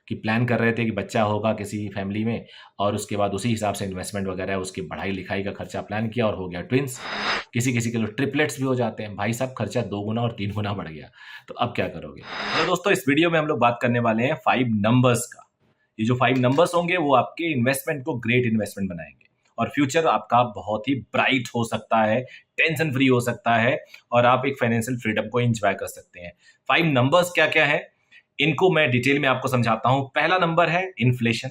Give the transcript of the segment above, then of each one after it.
कि प्लान कर रहे थे कि बच्चा होगा किसी फैमिली में और उसके बाद उसी हिसाब से इन्वेस्टमेंट वगैरह उसकी पढ़ाई लिखाई का खर्चा प्लान किया और हो गया ट्विंस। किसी किसी के लिए ट्रिपलेट्स भी हो जाते हैं, भाई साहब खर्चा 2 गुना और 3 गुना बढ़ गया। तो अब क्या करोगे? तो दोस्तों इस वीडियो में हम लोग बात करने वाले हैं 5 नंबर्स का। ये जो 5 नंबर्स होंगे वो आपके इन्वेस्टमेंट को ग्रेट इन्वेस्टमेंट बनाएंगे और फ्यूचर आपका बहुत ही ब्राइट हो सकता है, टेंशन फ्री हो सकता है और आप एक फाइनेंशियल फ्रीडम को एंजॉय कर सकते हैं। 5 नंबर्स क्या क्या है इनको मैं डिटेल में आपको समझाता हूं। पहला नंबर है इन्फ्लेशन,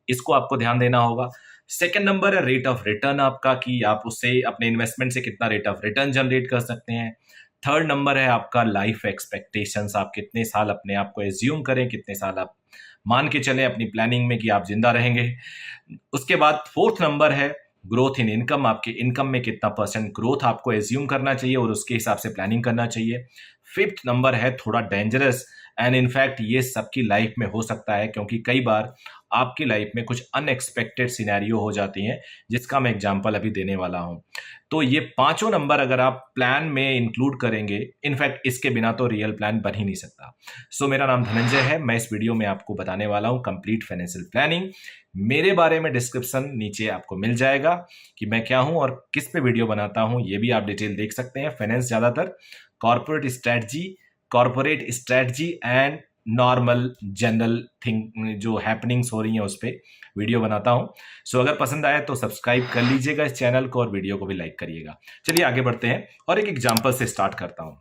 इसको आपको ध्यान देना होगा। सेकंड नंबर है रेट ऑफ रिटर्न आपका, कि आप उससे अपने इन्वेस्टमेंट से कितना रेट ऑफ रिटर्न जनरेट कर सकते हैं। थर्ड नंबर है आपका लाइफ एक्सपेक्टेशंस, आप कितने साल अपने आप को एज्यूम करें, कितने साल आप मान के चलें अपनी प्लानिंग में कि आप जिंदा रहेंगे। उसके बाद फोर्थ नंबर है ग्रोथ इन इनकम, आपके इनकम में कितना परसेंट ग्रोथ आपको एज्यूम करना चाहिए और उसके हिसाब से प्लानिंग करना चाहिए। फिफ्थ नंबर है थोड़ा डेंजरस एंड इनफैक्ट ये सबकी लाइफ में हो सकता है, क्योंकि कई बार आपकी लाइफ में कुछ अनएक्सपेक्टेड सिनेरियो हो जाती हैं जिसका मैं एग्जांपल अभी देने वाला हूं। तो ये पांचों नंबर अगर आप प्लान में इंक्लूड करेंगे, इनफैक्ट इसके बिना तो रियल प्लान बन ही नहीं सकता। सो मेरा नाम धनंजय है, मैं इस वीडियो में आपको बताने वाला हूं कंप्लीट फाइनेंशियल प्लानिंग। मेरे बारे में डिस्क्रिप्शन नीचे आपको मिल जाएगा कि मैं क्या हूं और किस पे वीडियो बनाता हूं, ये भी आप डिटेल देख सकते हैं। फाइनेंस ज्यादातर corporate strategy and normal general thing जो हैपनिंग्स हो रही हैं उस पर वीडियो बनाता हूं। सो अगर पसंद आए तो सब्सक्राइब कर लीजिएगा इस चैनल को और वीडियो को भी लाइक करिएगा। चलिए आगे बढ़ते हैं और एक एग्जांपल से स्टार्ट करता हूं।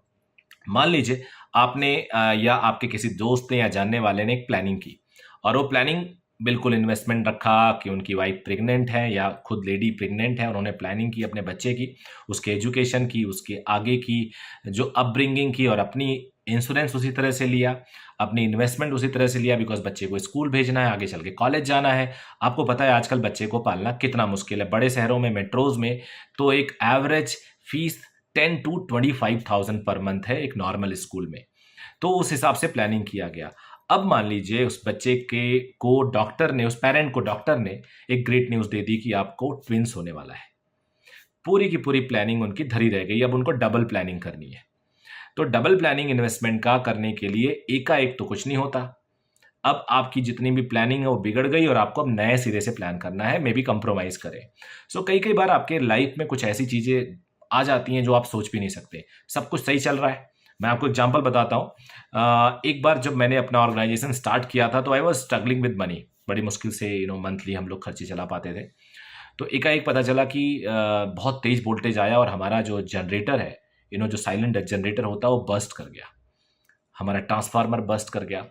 मान लीजिए आपने या आपके किसी दोस्त ने या जानने वाले ने एक प्लानिंग की और वो प्लानिंग बिल्कुल इन्वेस्टमेंट रखा कि उनकी वाइफ प्रेग्नेंट है या खुद लेडी प्रेग्नेंट है, उन्होंने प्लानिंग की अपने बच्चे की, उसके एजुकेशन की, उसके आगे की जो अपब्रिंगिंग की और अपनी इंश्योरेंस उसी तरह से लिया, अपनी इन्वेस्टमेंट उसी तरह से लिया बिकॉज बच्चे को स्कूल भेजना है, आगे चल के कॉलेज जाना है। आपको पता है आजकल बच्चे को पालना कितना मुश्किल है। बड़े शहरों में मेट्रोज में तो एक average fees 10 to 25,000 per month है एक नॉर्मल स्कूल में। तो उस हिसाब से प्लानिंग किया गया। अब मान लीजिए उस बच्चे के को डॉक्टर ने, उस पेरेंट को डॉक्टर ने एक ग्रेट न्यूज दे दी कि आपको ट्विंस होने वाला है। पूरी की पूरी प्लानिंग उनकी धरी रह गई, अब उनको डबल प्लानिंग करनी है। तो डबल प्लानिंग इन्वेस्टमेंट का करने के लिए एकाएक तो कुछ नहीं होता। अब आपकी जितनी भी प्लानिंग है वो बिगड़ गई और आपको अब नए सिरे से प्लान करना है, मे बी कंप्रोमाइज करें। सो कई कई बार आपके लाइफ में कुछ ऐसी चीजें आ जाती हैं जो आप सोच भी नहीं सकते। सब कुछ सही चल रहा है। मैं आपको एग्जांपल बताता हूँ। एक बार जब मैंने अपना ऑर्गेनाइजेशन स्टार्ट किया था तो I was struggling with money. बड़ी मुश्किल से मंथली हम लोग खर्चे चला पाते थे। तो एकाएक पता चला कि बहुत तेज वोल्टेज आया और हमारा जो जनरेटर है, जो साइलेंट जनरेटर होता है वो बस्ट कर गया। हमारा ट्रांसफार्मर बस्ट कर गया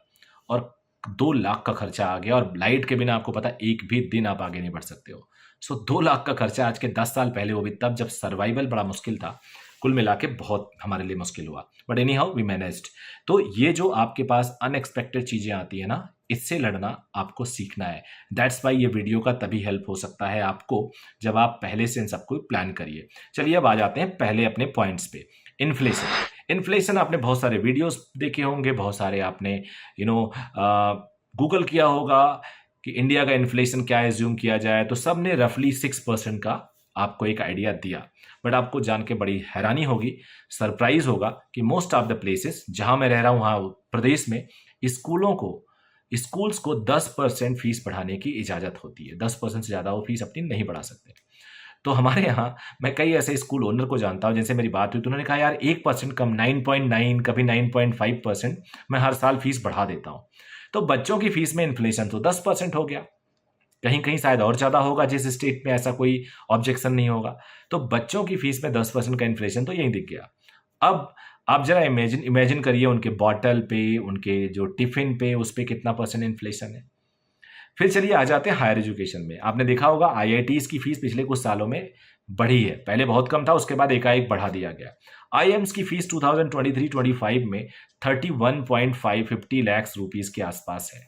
और 2 लाख का खर्चा आ गया और लाइट के बिना आपको पता एक भी दिन आप आगे नहीं बढ़ सकते हो। सो 2 लाख का खर्चा आज के 10 साल पहले, वो भी तब जब सर्वाइवल बड़ा मुश्किल था। कुल मिला के बहुत हमारे लिए मुश्किल हुआ, but anyhow we managed. तो ये जो आपके पास अनएक्सपेक्टेड चीजें आती है ना, इससे लड़ना आपको सीखना है। दैट्स वाई ये वीडियो का तभी हेल्प हो सकता है आपको जब आप पहले से इन सबको प्लान करिए। चलिए अब आ जाते हैं पहले अपने पॉइंट्स पे। इन्फ्लेशन आपने बहुत सारे वीडियोस देखे होंगे, बहुत सारे आपने गूगल किया होगा कि इंडिया का इन्फ्लेशन क्या एज्यूम किया जाए, तो सब ने रफली 6% का आपको एक आइडिया दिया। बट आपको जान के बड़ी हैरानी होगी, सरप्राइज होगा कि मोस्ट ऑफ द प्लेसेस जहां मैं रह रहा हूं वहां प्रदेश में स्कूल्स को 10% फीस बढ़ाने की इजाजत होती है। 10% से ज्यादा वो फीस अपनी नहीं बढ़ा सकते। तो हमारे यहाँ मैं कई ऐसे स्कूल ओनर को जानता हूं, जिनसे मेरी बात हुई तो उन्होंने कहा यार 1% कम, 9.9 कभी 9.5% मैं हर साल फीस बढ़ा देता हूं। तो बच्चों की फीस में इन्फ्लेशन तो 10% हो गया, कहीं कहीं शायद और ज्यादा होगा जिस स्टेट में ऐसा कोई ऑब्जेक्शन नहीं होगा। तो बच्चों की फीस में 10% का इन्फ्लेशन तो यही दिख गया। अब आप जरा इमेजिन करिए उनके बॉटल पे, उनके जो टिफिन पे, उस पे कितना परसेंट इन्फ्लेशन है। फिर चलिए आ जाते हैं हायर एजुकेशन में। आपने देखा होगा आईआईटीज की फीस पिछले कुछ सालों में बढ़ी है, पहले बहुत कम था, उसके बाद एकाएक बढ़ा दिया गया। आईएम्स की फीस 2023-25 में 31.550 लाख रुपीस के आसपास है।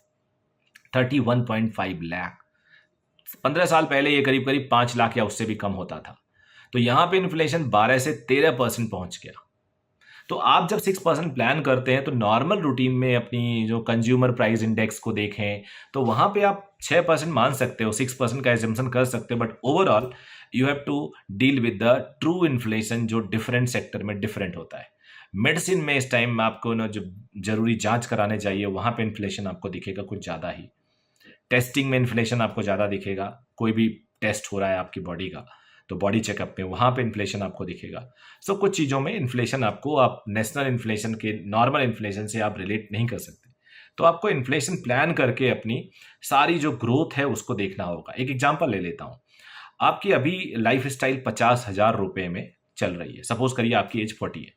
31.5 लाख। 15 साल पहले ये करीब करीब 5 लाख या उससे भी कम होता था। तो यहां पे इन्फ्लेशन 12 से 13% पहुंच गया। तो आप जब 6% प्लान करते हैं तो नॉर्मल रूटीन में अपनी जो कंज्यूमर प्राइस इंडेक्स को देखें तो वहां पे आप 6% मान सकते हो, 6% का एजम्पशन कर सकते हो, but overall you have to deal with the true inflation जो डिफरेंट सेक्टर में डिफरेंट होता है। मेडिसिन में इस टाइम आपको ना जो जरूरी जांच कराने चाहिए वहां पे इन्फ्लेशन आपको दिखेगा कुछ ज़्यादा ही। टेस्टिंग में इन्फ्लेशन आपको ज़्यादा दिखेगा, कोई भी टेस्ट हो रहा है आपकी बॉडी का तो बॉडी चेकअप में वहाँ पे इन्फ्लेशन आपको दिखेगा। सो कुछ चीज़ों में इन्फ्लेशन आपको आप नेशनल इन्फ्लेशन के नॉर्मल इन्फ्लेशन से आप रिलेट नहीं कर सकते। तो आपको इन्फ्लेशन प्लान करके अपनी सारी जो ग्रोथ है उसको देखना होगा। एक एग्जांपल ले लेता हूँ, आपकी अभी लाइफ स्टाइल 50,000 रुपये में चल रही है। सपोज करिए आपकी एज 40 है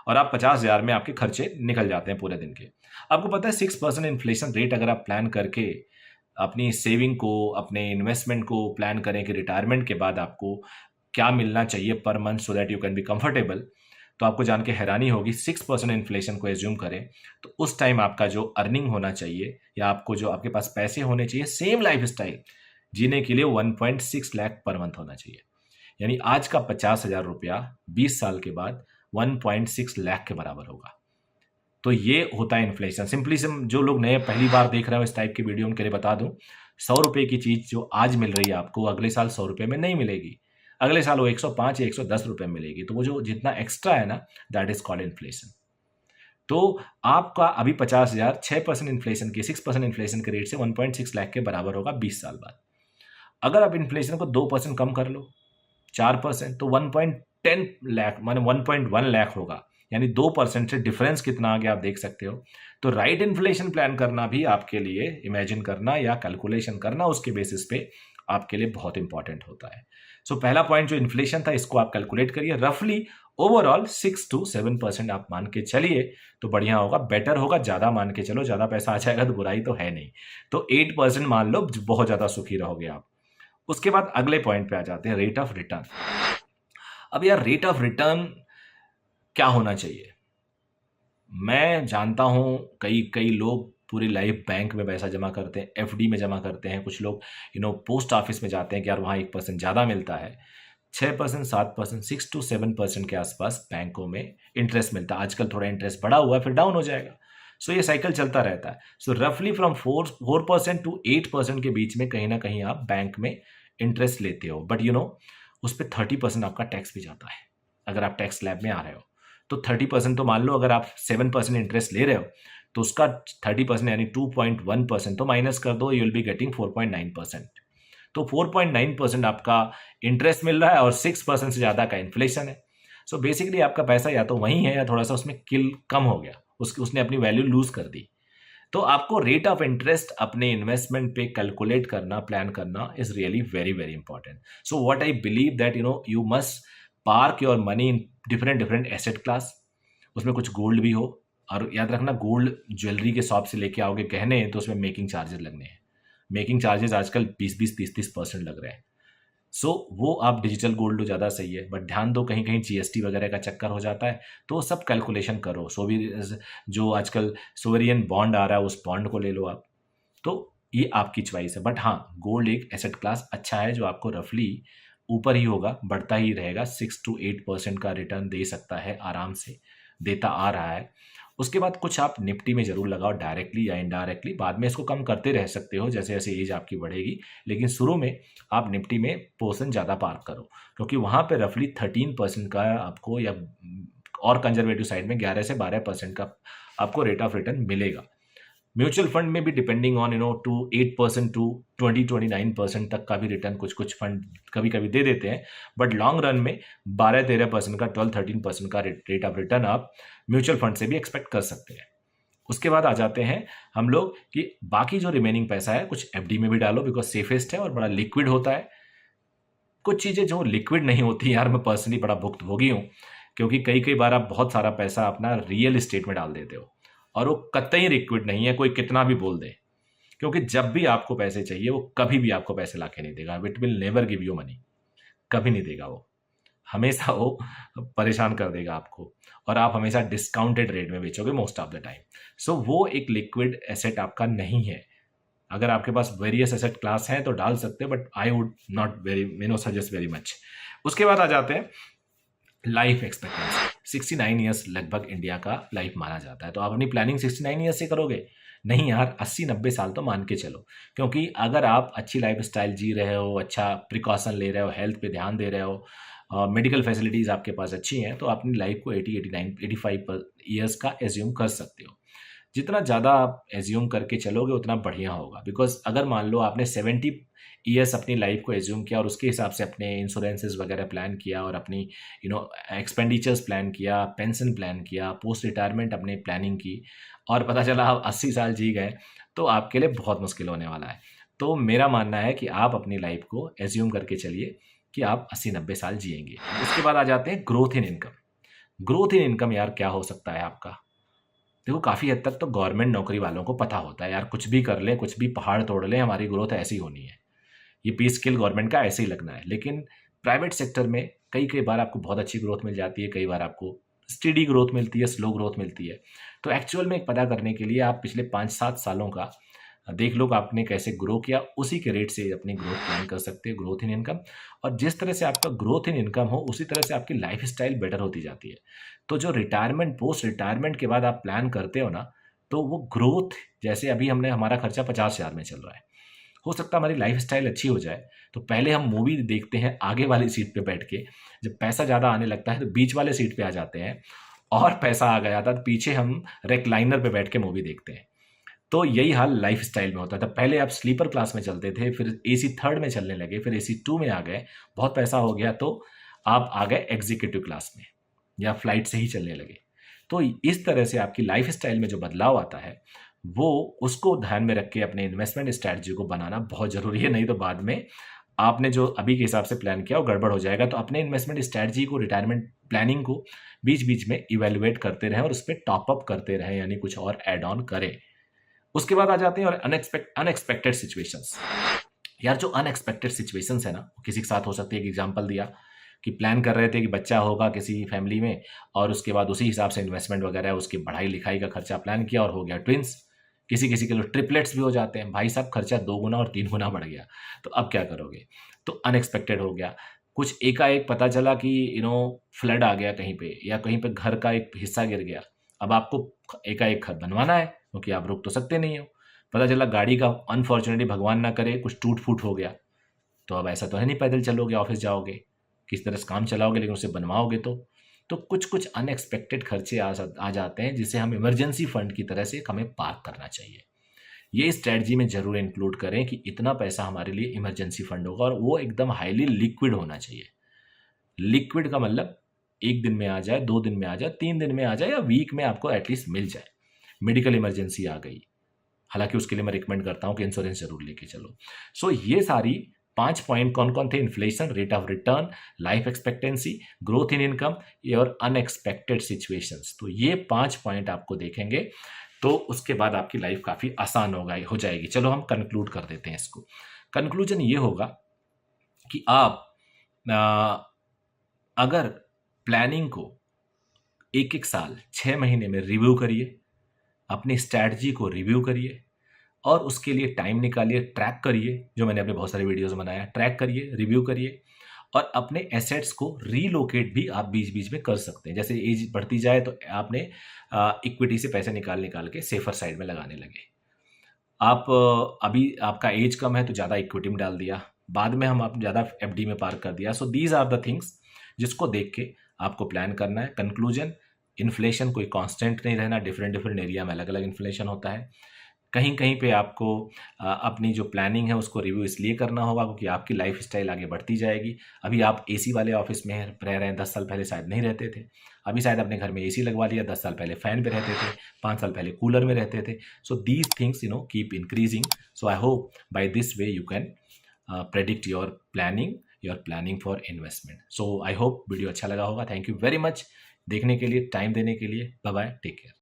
और आप 50,000 में आपके खर्चे निकल जाते हैं पूरे दिन के। आपको पता है 6% इन्फ्लेशन रेट अगर आप प्लान करके अपनी सेविंग को, अपने इन्वेस्टमेंट को प्लान करें कि रिटायरमेंट के बाद आपको क्या मिलना चाहिए per month so that you can be comfortable, तो आपको जान के हैरानी होगी 6% इन्फ्लेशन को एज्यूम करें तो उस टाइम आपका जो अर्निंग होना चाहिए या आपको जो आपके पास पैसे होने चाहिए सेम लाइफ स्टाइल जीने के लिए 1.6 लाख पर मंथ होना चाहिए। यानी आज का 50,000 रुपया 20 साल के बाद 1.6 लाख के बराबर होगा। तो ये होता है इन्फ्लेशन। सिंपली जो लोग नए पहली बार देख रहे हो इस टाइप की वीडियो उनके लिए बता दूं, 100 रुपये की चीज़ जो आज मिल रही है आपको अगले साल 100 रुपये में नहीं मिलेगी, अगले साल वो 105 या 110 रुपये में मिलेगी। तो वो जो जितना एक्स्ट्रा है ना, दैट इज कॉल्ड इन्फ्लेशन। तो आपका अभी 50,000 6% इन्फ्लेशन के 6% इन्फ्लेशन के रेट से 1.6 लाख के बराबर होगा 20 साल बाद। अगर आप इन्फ्लेशन को 2% कम कर लो, 4%, तो 1.10 लाख माने 1.1 लाख होगा। यानी 2% से डिफरेंस कितना आ गया आप देख सकते हो। तो राइट इन्फ्लेशन प्लान करना भी आपके लिए, इमेजिन करना या कैलकुलेशन करना उसके बेसिस पे आपके लिए बहुत इंपॉर्टेंट होता है। सो पहला पॉइंट जो इन्फ्लेशन था इसको आप कैलकुलेट करिए, रफली ओवरऑल 6 to 7% आप मान के चलिए तो बढ़िया होगा, बेटर होगा। ज़्यादा मान के चलो, ज़्यादा पैसा आ जाएगा तो बुराई तो है नहीं। तो 8% मान लो, बहुत ज़्यादा सुखी रहोगे आप। उसके बाद अगले पॉइंट पे आ जाते हैं, रेट ऑफ रिटर्न। अब यार रेट ऑफ रिटर्न क्या होना चाहिए? मैं जानता हूं कई लोग पूरी लाइफ बैंक में पैसा जमा करते हैं, एफडी में जमा करते हैं। कुछ लोग पोस्ट ऑफिस में जाते हैं कि यार वहाँ 1% ज़्यादा मिलता है। 6%, 7%, 6 to 7% के आसपास बैंकों में इंटरेस्ट मिलता है। आजकल थोड़ा इंटरेस्ट बढ़ा हुआ है, फिर डाउन हो जाएगा। सो ये साइकिल चलता रहता है। सो रफली फ्रॉम 4% to 8% के बीच में कहीं ना कहीं आप बैंक में इंटरेस्ट लेते हो। बट उस पर 30% आपका टैक्स भी जाता है अगर आप टैक्स स्लैब में आ रहे हो। तो 30% तो मान लो, अगर आप 7% इंटरेस्ट ले रहे हो तो उसका 30% यानी 2.1% तो माइनस कर दो, यू विल बी गेटिंग 4.9%। तो 4.9% आपका इंटरेस्ट मिल रहा है और 6% से ज़्यादा का इन्फ्लेशन है। सो बेसिकली आपका पैसा या तो वहीं है या थोड़ा सा उसमें किल कम हो गया, उसने अपनी वैल्यू लूज कर दी। तो आपको रेट ऑफ इंटरेस्ट अपने इन्वेस्टमेंट पे कैलकुलेट करना, प्लान करना is really very very important. So what I believe that you must park your money in different asset class. उसमें कुछ गोल्ड भी हो, और याद रखना गोल्ड ज्वेलरी के शॉप से लेके आओगे गहने तो उसमें मेकिंग चार्जेस लगने हैं। मेकिंग चार्जेस आजकल 20-30% लग रहे हैं। सो वो आप डिजिटल गोल्ड लो, ज़्यादा सही है। बट ध्यान दो कहीं कहीं जीएसटी वगैरह का चक्कर हो जाता है, तो सब कैलकुलेशन करो। जो आजकल सोवरियन बॉन्ड आ रहा है उस बॉन्ड को ले लो आप। तो ये आपकी चॉइस है। बट हाँ, गोल्ड एक एसेट क्लास अच्छा है जो आपको रफली ऊपर ही होगा, बढ़ता ही रहेगा, 6 to 8% का रिटर्न दे सकता है, आराम से देता आ रहा है। उसके बाद कुछ आप निफ्टी में ज़रूर लगाओ, डायरेक्टली या इनडायरेक्टली। बाद में इसको कम करते रह सकते हो जैसे जैसे एज आपकी बढ़ेगी, लेकिन शुरू में आप निफ्टी में पोर्शन ज़्यादा पार्क करो, क्योंकि वहाँ पे रफली 13% का आपको, या और कंजर्वेटिव साइड में 11 से 12% का आपको रेट ऑफ रिटर्न मिलेगा। म्यूचुअल फंड में भी डिपेंडिंग ऑन 8% to 20-29% तक का भी रिटर्न कुछ फंड कभी कभी दे देते हैं। बट लॉन्ग रन में 12-13% का, 12-13% का रेट ऑफ रिटर्न आप म्यूचुअल फंड से भी एक्सपेक्ट कर सकते हैं। उसके बाद आ जाते हैं हम लोग कि बाकी जो रिमेनिंग पैसा है कुछ एफडी में भी डालो, बिकॉज सेफेस्ट है और बड़ा लिक्विड होता है। कुछ चीज़ें जो लिक्विड नहीं होती यार, मैं पर्सनली बड़ा भुक्तभोगी हूँ, क्योंकि कई बार आप बहुत सारा पैसा अपना रियल एस्टेट में डाल देते हो और वो कतई लिक्विड नहीं है, कोई कितना भी बोल दे। क्योंकि जब भी आपको पैसे चाहिए वो कभी भी आपको पैसे ला के नहीं देगा। It will never give you money, कभी नहीं देगा वो, हमेशा वो परेशान कर देगा आपको, और आप हमेशा डिस्काउंटेड रेट में बेचोगे मोस्ट ऑफ द टाइम। सो वो एक लिक्विड एसेट आपका नहीं है। अगर आपके पास वेरियस एसेट क्लास हैं तो डाल सकते हैं, but I would not suggest very much. उसके बाद आ जाते हैं लाइफ एक्सपेक्टेंसी। 69 ईयर्स लगभग इंडिया का लाइफ माना जाता है। तो आप अपनी प्लानिंग 69 ईयर्स से करोगे? नहीं यार, 80-90 साल तो मान के चलो। क्योंकि अगर आप अच्छी लाइफ स्टाइल जी रहे हो, अच्छा प्रिकॉशन ले रहे हो, हेल्थ पे ध्यान दे रहे हो, मेडिकल फैसिलिटीज़ आपके पास अच्छी हैं, तो अपनी लाइफ को 80, 89, 85 ईयर्स का एज्यूम कर सकते हो। जितना ज़्यादा आप एज्यूम करके चलोगे उतना बढ़िया होगा, बिकॉज अगर मान लो आपने 70 ईयर्स अपनी लाइफ को एज्यूम किया और उसके हिसाब से अपने इंश्योरेंसेस वगैरह प्लान किया और अपनी एक्सपेंडिचर्स प्लान किया, पेंशन प्लान किया, पोस्ट रिटायरमेंट अपने प्लानिंग की, और पता चला आप 80 साल जी गए, तो आपके लिए बहुत मुश्किल होने वाला है। तो मेरा मानना है कि आप अपनी लाइफ को एज्यूम करके चलिए कि आप 80-90 साल जिएंगे। उसके बाद आ जाते हैं growth in income. Growth in income यार क्या हो सकता है आपका? देखो, काफ़ी हद तक तो गवर्नमेंट नौकरी वालों को पता होता है यार, कुछ भी कर लें, कुछ भी पहाड़ तोड़ लें, हमारी ग्रोथ ऐसी होनी है, ये पे स्केल गवर्नमेंट का ऐसे ही लगना है। लेकिन प्राइवेट सेक्टर में कई कई बार आपको बहुत अच्छी ग्रोथ मिल जाती है, कई बार आपको स्टेडी ग्रोथ मिलती है, स्लो ग्रोथ मिलती है। तो एक्चुअल में पता करने के लिए आप पिछले 5-7 सालों का देख लो कि आपने कैसे ग्रो किया, उसी के रेट से अपनी ग्रोथ प्लान कर सकते हो, ग्रोथ इन इनकम। और जिस तरह से आपका ग्रोथ इन इनकम हो, उसी तरह से आपकी लाइफ स्टाइल बेटर होती जाती है। तो जो रिटायरमेंट, पोस्ट रिटायरमेंट के बाद आप प्लान करते हो ना, तो वो ग्रोथ, जैसे अभी हमारा खर्चा 50,000 में चल रहा है, हो सकता है हमारी लाइफ स्टाइल अच्छी हो जाए, तो पहले हम मूवी देखते हैं आगे वाली सीट पे बैठ के, जब पैसा ज़्यादा आने लगता है तो बीच वाले सीट पे आ जाते हैं, और पैसा आ गया था तो पीछे हम रेक्लाइनर पे बैठ के मूवी देखते हैं। तो यही हाल लाइफ स्टाइल में होता था। पहले आप स्लीपर क्लास में चलते थे, फिर एसी थर्ड में चलने लगे, फिर एसी 2 में आ गए, बहुत पैसा हो गया तो आप आ गए एग्जीक्यूटिव क्लास में या फ्लाइट से ही चलने लगे। तो इस तरह से आपकी लाइफ स्टाइल में जो बदलाव आता है, वो उसको ध्यान में रख के अपने इन्वेस्टमेंट स्ट्रैटेजी को बनाना बहुत ज़रूरी है। नहीं तो बाद में आपने जो अभी के हिसाब से प्लान किया वो गड़बड़ हो जाएगा। तो अपने इन्वेस्टमेंट स्ट्रैटेजी को, रिटायरमेंट प्लानिंग को बीच बीच में इवेलुएट करते रहें और उस पर टॉपअप करते रहें, यानी कुछ और ऐड ऑन करें। उसके बाद आ जाते हैं और अनएक्सपेक्टेड सिचुएशंस। यार जो अनएक्सपेक्टेड सिचुएशंस है ना, किसी के साथ हो सकती है। एक एग्जांपल दिया कि प्लान कर रहे थे कि बच्चा होगा किसी फैमिली में, और उसके बाद उसी हिसाब से इन्वेस्टमेंट वगैरह, उसकी पढ़ाई लिखाई का खर्चा प्लान किया और हो गया ट्विंस। किसी किसी के लिए ट्रिपलेट्स भी हो जाते हैं, भाई साहब खर्चा 2 गुना और 3 गुना बढ़ गया, तो अब क्या करोगे? तो अनएक्सपेक्टेड हो गया। कुछ एकाएक पता चला कि फ्लड आ गया कहीं पे, या कहीं पे घर का एक हिस्सा गिर गया। अब आपको एकाएक घर बनवाना है, क्योंकि आप रोक तो सकते नहीं हो। पता चला गाड़ी का अनफॉर्चुनेटली, भगवान ना करे, कुछ टूट फूट हो गया, तो अब ऐसा तो है नहीं पैदल चलोगे, ऑफिस जाओगे, किस तरह से काम चलाओगे, लेकिन उसे बनवाओगे तो कुछ कुछ अनएक्सपेक्टेड खर्चे आ जाते हैं, जिसे हम इमरजेंसी फंड की तरह से हमें पार्क करना चाहिए। ये स्ट्रैटेजी में जरूर इंक्लूड करें कि इतना पैसा हमारे लिए इमरजेंसी फंड होगा, और वो एकदम हाईली लिक्विड होना चाहिए। लिक्विड का मतलब 1 दिन में आ जाए, 2 दिन में आ जाए, 3 दिन में आ जाए, या वीक में आपको एटलीस्ट मिल जाए। मेडिकल इमरजेंसी आ गई, हालांकि उसके लिए मैं रिकमेंड करता हूं कि इंश्योरेंस जरूर लेके चलो। सो ये सारी 5 पॉइंट कौन कौन थे? Inflation, rate of return, life expectancy, growth in income, और अनएक्सपेक्टेड सिचुएशंस। तो ये 5 पॉइंट आपको देखेंगे तो उसके बाद आपकी लाइफ काफ़ी आसान हो जाएगी। चलो हम कंक्लूड कर देते हैं इसको। कंक्लूजन ये होगा कि आप अगर प्लानिंग को एक एक साल 6 महीने में रिव्यू करिए, अपनी स्ट्रैटेजी को रिव्यू करिए, और उसके लिए टाइम निकालिए, ट्रैक करिए, जो मैंने अपने बहुत सारे वीडियोस बनाया, ट्रैक करिए, रिव्यू करिए, और अपने एसेट्स को रीलोकेट भी आप बीच बीच में कर सकते हैं। जैसे एज बढ़ती जाए तो आपने इक्विटी से पैसे निकाल के सेफर साइड में लगाने लगे। आप अभी आपका एज कम है तो ज़्यादा इक्विटी में डाल दिया, बाद में आप ज़्यादा एफडी में पार्क कर दिया। So these are the things जिसको देख के आपको प्लान करना है। कंक्लूजन, इन्फ्लेशन कोई कांस्टेंट नहीं रहना, डिफरेंट एरिया में अलग अलग इन्फ्लेशन होता है। कहीं कहीं पे आपको अपनी जो प्लानिंग है उसको रिव्यू इसलिए करना होगा क्योंकि आपकी लाइफ स्टाइल आगे बढ़ती जाएगी। अभी आप एसी वाले ऑफिस में रह रहे हैं, 10 साल पहले शायद नहीं रहते थे, अभी शायद अपने घर में एसी लगवा लिया, 10 साल पहले फैन पे रहते थे, 5 साल पहले कूलर में रहते थे। So these things keep increasing. So I hope by this way you can predict your planning for investment. So I hope video अच्छा लगा होगा। थैंक यू वेरी मच देखने के लिए, टाइम देने के लिए। Bye bye, take care.